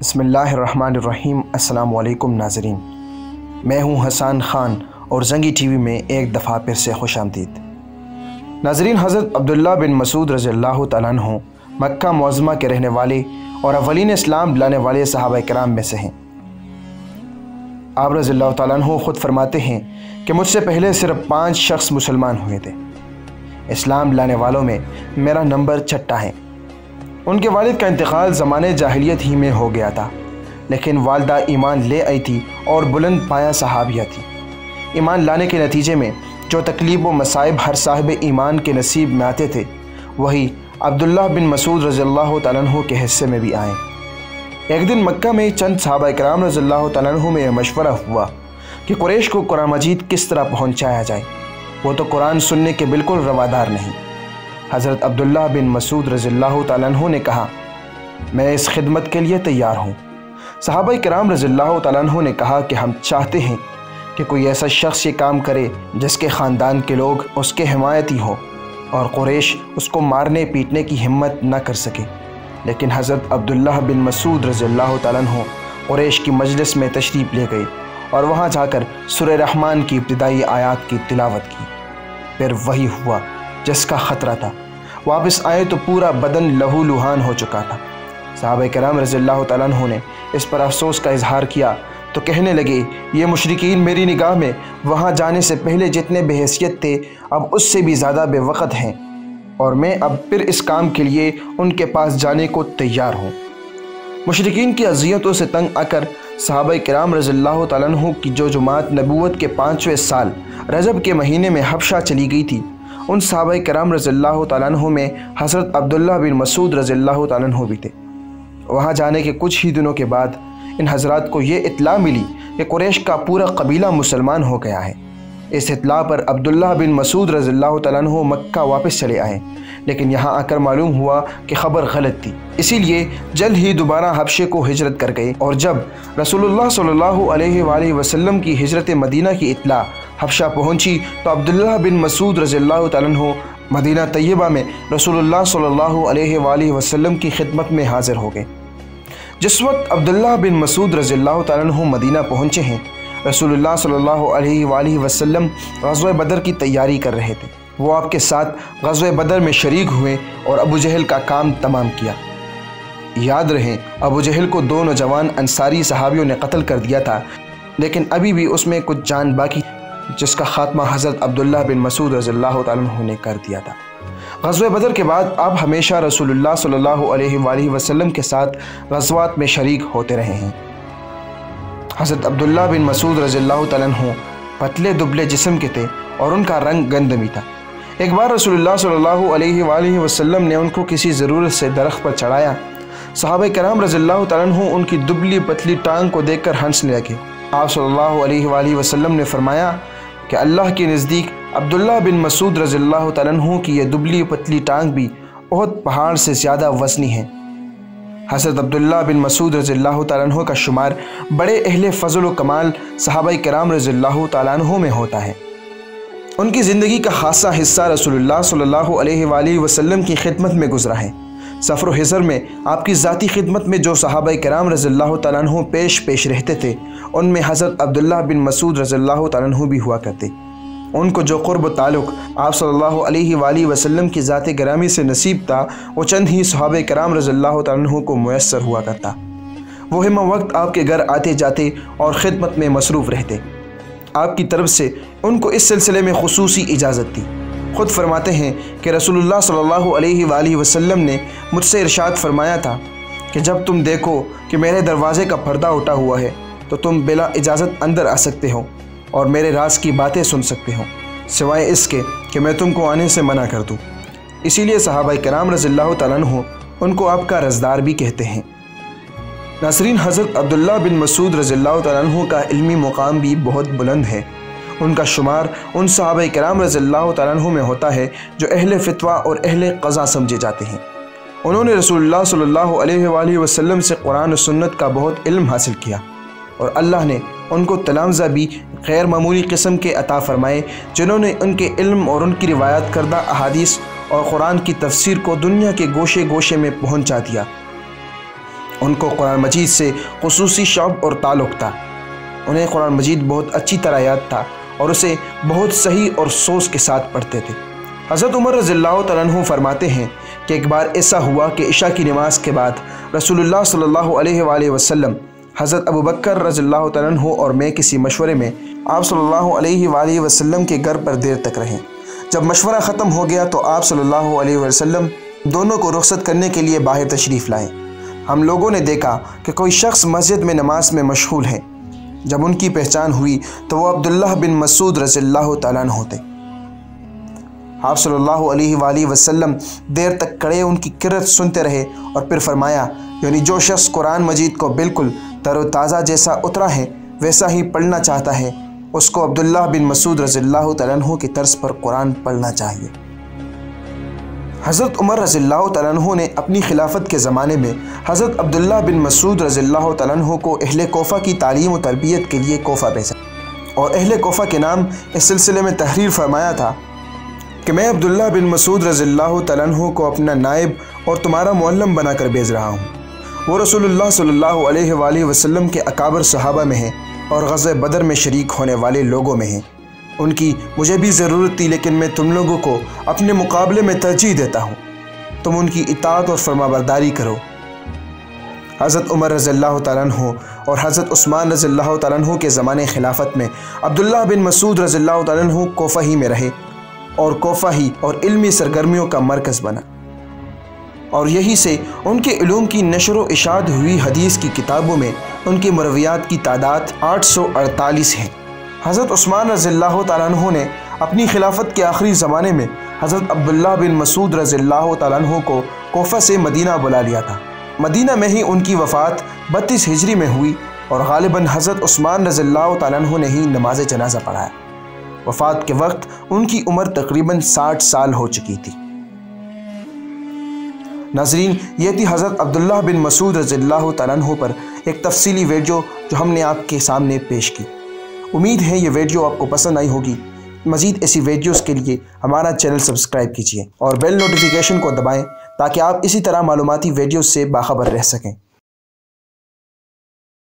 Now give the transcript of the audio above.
बिस्मिल्लाहिर्रहमानिर्रहीम। अस्सलामु अलैकुम नाज़रीन, मैं हूं हसन ख़ान और ज़ंगी टीवी में एक दफ़ा फिर से खुश आमदीद। नाज़रीन, हज़रत अब्दुल्लाह बिन मसूद रज़ियल्लाहु तआला अन्हु मक्का मुअज़्ज़मा के रहने वाले और अव्वलीन इस्लाम लाने वाले सहाबा किराम में से हैं। आप रज़ियल्लाहु तआला अन्हु ख़ुद फरमाते हैं कि मुझसे पहले सिर्फ 5 शख्स मुसलमान हुए थे। इस्लाम लाने वालों में मेरा नंबर 6 है। उनके वालिद का इंतकाल ज़माने जाहिलियत ही में हो गया था, लेकिन वालदा ईमान ले आई थी और बुलंद पाया सहाबिया थी। ईमान लाने के नतीजे में जो तकलीफ़ व मसाइब हर साहिब ईमान के नसीब में आते थे, वही अब्दुल्लाह बिन मसूद रज़ियल्लाहु तआला अन्हु के हिस्से में भी आए। एक दिन मक्का में चंद सहाबा किराम रज़ियल्लाहु तआला अन्हु में मशवरा हुआ कि कुरैश को कुरान मजीद किस तरह पहुँचाया जाए। वो तो कुरान सुनने के बिल्कुल रवादार नहीं। हज़रत अब्दुल्लाह बिन मसूद रज़ियल्लाहु तआला अन्हु ने कहा, मैं इस खिदमत के लिए तैयार हूँ। सहाबा किराम रज़ियल्लाहु तआला अन्हु ने कहा कि हम चाहते हैं कि कोई ऐसा शख्स ये काम करे जिसके ख़ानदान के लोग उसके हिमायती हों और कुरैश उसको मारने पीटने की हिम्मत न कर सके। लेकिन हज़रत अब्दुल्लाह बिन मसूद रज़ियल्लाहु तआला अन्हु कुरैश की मजलिस में तशरीफ़ ले गए और वहाँ जाकर सूरह रहमान की इब्तिदाई आयात की तिलावत की। फिर वही हुआ जिसका ख़तरा था। वापस आए तो पूरा बदन लहू लुहान हो चुका था। सहाबा किराम रज़ियल्लाहु तआला अन्हु ने इस पर अफसोस का इजहार किया तो कहने लगे, ये मुशरिकीन मेरी निगाह में वहाँ जाने से पहले जितने बेहैसियत थे अब उससे भी ज़्यादा बेवक़्त हैं, और मैं अब फिर इस काम के लिए उनके पास जाने को तैयार हूँ। मुशरिकीन की अज़ियतों से तंग आकर सहाबा किराम रज़ियल्लाहु तआला अन्हु की जो जमात नबूवत के 5वें साल रजब के महीने में हबशा चली गई थी, उन सहाबा किराम रज़ियल्लाहु तआला अन्हु में हज़रत अब्दुल्लाह बिन मसूद रज़ियल्लाहु तआला अन्हु भी थे। वहाँ जाने के कुछ ही दिनों के बाद इन हज़रात को ये इत्तला मिली कि कुरैश का पूरा कबीला मुसलमान हो गया है। इस इत्तला पर अब्दुल्लाह बिन मसूद रज़ियल्लाहु तआला अन्हु मक्का वापस चले आए, लेकिन यहाँ आकर मालूम हुआ कि ख़बर गलत थी। इसीलिए जल्द ही दोबारा हबशे को हिजरत कर गए, और जब रसूलुल्लाह सल्लल्लाहु अलैहि वसल्लम की हिजरत मदीना की इत्तला हबशा पहुँची तो अब्दुल्लाह बिन मसूद रज़ियल्लाहु तआला अन्हु मदीना तैयबा में रसूलुल्लाह सल्लल्लाहु अलैहि वसल्लम की खिदमत में हाज़िर हो गए। जिस वक्त अब्दुल्लाह बिन मसूद रज़ियल्लाहु तआला अन्हु मदीना पहुँचे हैं, रसूलुल्लाह सल्लल्लाहु अलैहि वसल्लम ग़ज़वा बदर की तैयारी कर रहे थे। वो आपके साथ ग़ज़वा बदर में शरीक हुए और अबू जहल का काम तमाम किया। याद रहे, अबू जहल को 2 नौजवान अंसारी सहाबियों ने कत्ल कर दिया था, लेकिन अभी भी उसमें कुछ जान बाकी, जिसका ख़ात्मा हज़रत अब्दुल्लाह बिन मसूद रज़ियल्लाहु तआला अन्हु ने कर दिया था। ग़ज़वा बदर के बाद आप हमेशा रसूलुल्लाह सल्लल्लाहु अलैहि वसल्लम के साथ ग़ज़वात में शरीक होते रहे हैं। हज़रत अब्दुल्लाह बिन मसूद रज़ियल्लाहु तआला अन्हु पतले दुबले जिस्म के थे और उनका रंग गंदमी था। एक बार रसूलुल्लाह सल्लल्लाहु अलैहि वसल्लम ने उनको किसी ज़रूरत से दरख्त पर चढ़ाया। सहाबा किराम रज़ियल्लाहु तआला अन्हु उनकी दुबली पतली टांग को देखकर हंसने लगे। आप सल्लल्लाहु अलैहि वसल्लम ने फरमाया कि अल्लाह के नज़दीक अब्दुल्लाह बिन मसूद रज़ियल्लाहु तआला अन्हु की यह दुबली पतली टांग भी बहुत पहाड़ से ज़्यादा वज़नी है। हज़रत अब्दुल्लाह बिन मसूद रज़ियल्लाहु तआला अन्हु का शुमार बड़े अहले फ़ज़ल व कमाल सहाबा किराम रज़ियल्लाहु तआला अन्हु में होता है। उनकी ज़िंदगी का खासा हिस्सा रसूलुल्लाह सल्लल्लाहु अलैहि वसल्लम की खिदमत में गुजरा है। सफ़र व हिजर में आपकी ज़ाती खिदमत में जो सहाबा किराम रज़ियल्लाहु तआला अन्हु पेश रहते थे, उनमें हज़रत अब्दुल्लाह बिन मसूद रज़ियल्लाहु तआला अन्हु भी हुआ करते। उनको जो क़ुर्ब ताल्लुक़ आप सल्लल्लाहु अलैहि वसल्लम की ज़ात गिरामी से नसीब था, वो चंद ही सहाबा किराम रज़ियल्लाहु तआला अन्हु को मुयस्सर हुआ करता। वो हिम वक्त आपके घर आते जाते और ख़िदमत में मसरूफ़ रहते। आपकी तरफ से उनको इस सिलसिले में ख़ुसूसी इजाज़त थी। ख़ुद फरमाते हैं कि रसूलुल्लाह सल्लल्लाहु अलैहि वसल्लम ने मुझसे इरशाद फरमाया था कि जब तुम देखो कि मेरे दरवाज़े का पर्दा उठा हुआ है तो तुम बिला इजाज़त अंदर आ सकते हो और मेरे राज की बातें सुन सकते हो, सिवाय इसके कि मैं तुमको आने से मना कर दूँ। इसीलिए सहाबा किराम रज़ियल्लाहु तआला अन्हु उनको आपका रज़दार भी कहते हैं। नाज़रीन, हज़रत अब्दुल्लाह बिन मसूद रज़ियल्लाहु तआला अन्हु का इल्मी मुकाम भी बहुत बुलंद है। उनका शुमार उन सहाबा किराम रज़ियल्लाहु तआला अन्हु में होता है जो अहले फ़ित्वा और अहले क़ज़ा समझे जाते हैं। उन्होंने रसूलुल्लाह सल्लल्लाहु अलैहि वसल्लम से कुरान और सुन्नत का बहुत इल्म हासिल किया, और अल्लाह ने उनको तलामज़ा भी गैर मामूली किस्म के अता फ़रमाए, जिन्होंने उनके इल्म और उनकी रिवायत करदा अहादीस और कुरान की तफसीर को दुनिया के गोशे गोशे में पहुँचा दिया। ان کو قرآن مجید سے خصوصی شوق اور تعلق تھا۔ انہیں قرآن مجید بہت اچھی طرح یاد تھا اور اسے بہت صحیح اور سوچ کے ساتھ پڑھتے تھے۔ حضرت عمر رضی اللہ تعالیٰ عنہ فرماتے ہیں کہ ایک بار ایسا ہوا کہ عشاء کی نماز کے بعد رسول اللہ صلی اللہ علیہ وآلہ وسلم، حضرت ابوبکر رضی اللہ تعالیٰ عنہ اور میں کسی مشورے میں آپ صلی اللہ علیہ وآلہ وسلم کے گھر پر دیر تک رہے۔ جب مشورہ ختم ہو گیا تو آپ صلی اللہ علیہ وسلم دونوں کو رخصت کرنے کے لیے باہر تشریف لائے۔ ہم لوگوں نے دیکھا کہ کوئی شخص مسجد میں نماز میں مشغول ہے۔ جب ان کی پہچان ہوئی تو وہ عبداللہ بن مسعود رضی اللہ تعالیٰ عنہ تھے۔ آپ صلی اللہ علیہ وآلہ وسلم دیر تک کھڑے ان کی قرأت سنتے رہے اور پھر فرمایا، یعنی جو شخص قرآن مجید کو بالکل تر و تازہ جیسا اترا ہے ویسا ہی پڑھنا چاہتا ہے، اس کو عبداللہ بن مسعود رضی اللہ تعالیٰ عنہ کی طرز پر قرآن پڑھنا چاہیے۔ حضرت عمر رضی اللہ تعالیٰ عنہ نے اپنی خلافت کے زمانے میں حضرت عبداللہ بن مسعود رضی اللہ تعالیٰ عنہ کو اہل کوفہ کی تعلیم و تربیت کے لیے کوفہ بھیجا، اور اہل کوفہ کے نام اس سلسلے میں تحریر فرمایا تھا کہ میں عبداللہ بن مسعود رضی اللہ تعالیٰ عنہ کو اپنا نائب اور تمہارا معلم بنا کر بھیج رہا ہوں۔ وہ رسول اللہ صلی اللہ علیہ وآلہ وسلم کے اکابر صحابہ میں ہیں اور غزوہ بدر میں شریک ہونے والے لوگوں میں ہیں۔ ان کی مجھے بھی ضرورت تھی، لیکن میں تم لوگوں کو اپنے مقابلے میں ترجیح دیتا ہوں۔ تم ان کی اطاعت اور فرما برداری کرو۔ حضرت عمر رضی اللہ تعالیٰ عنہ اور حضرت عثمان رضی اللہ تعالیٰ عنہ کے زمانے خلافت میں عبداللہ بن مسعود رضی اللہ تعالیٰ عنہ کوفہ ہی میں رہے اور کوفہ ہی اور علمی سرگرمیوں کا مرکز بنا، اور یہی سے ان کے علوم کی نشر و اشاعت ہوئی۔ حدیث کی کتابوں میں ان کی مرویات کی تعداد 848 ہے۔ حضرت عثمان رضی اللہ تعالیٰ عنہ نے اپنی خلافت کے آخری زمانے میں حضرت عبداللہ بن مسعود رضی اللہ تعالیٰ عنہ کو کوفہ سے مدینہ بلا لیا تھا۔ مدینہ میں ہی ان کی وفات 32 ہجری میں ہوئی اور غالباً حضرت عثمان رضی اللہ تعالیٰ عنہ نے ہی نماز جنازہ پڑھایا۔ وفات کے وقت ان کی عمر تقریباً 60 سال ہو چکی تھی۔ ناظرین، یہ تھی حضرت عبداللہ بن مسعود رضی اللہ تعالیٰ عنہ پر ایک تفصیلی ویڈیو جو ہم نے آپ کے سامنے پیش کی۔ امید ہے یہ ویڈیو آپ کو پسند آئی ہوگی۔ مزید ایسی ویڈیوز کے لیے ہمارا چینل سبسکرائب کیجیے اور بیل نوٹیفیکیشن کو دبائیں تاکہ آپ اسی طرح معلوماتی ویڈیوز سے باخبر رہ سکیں۔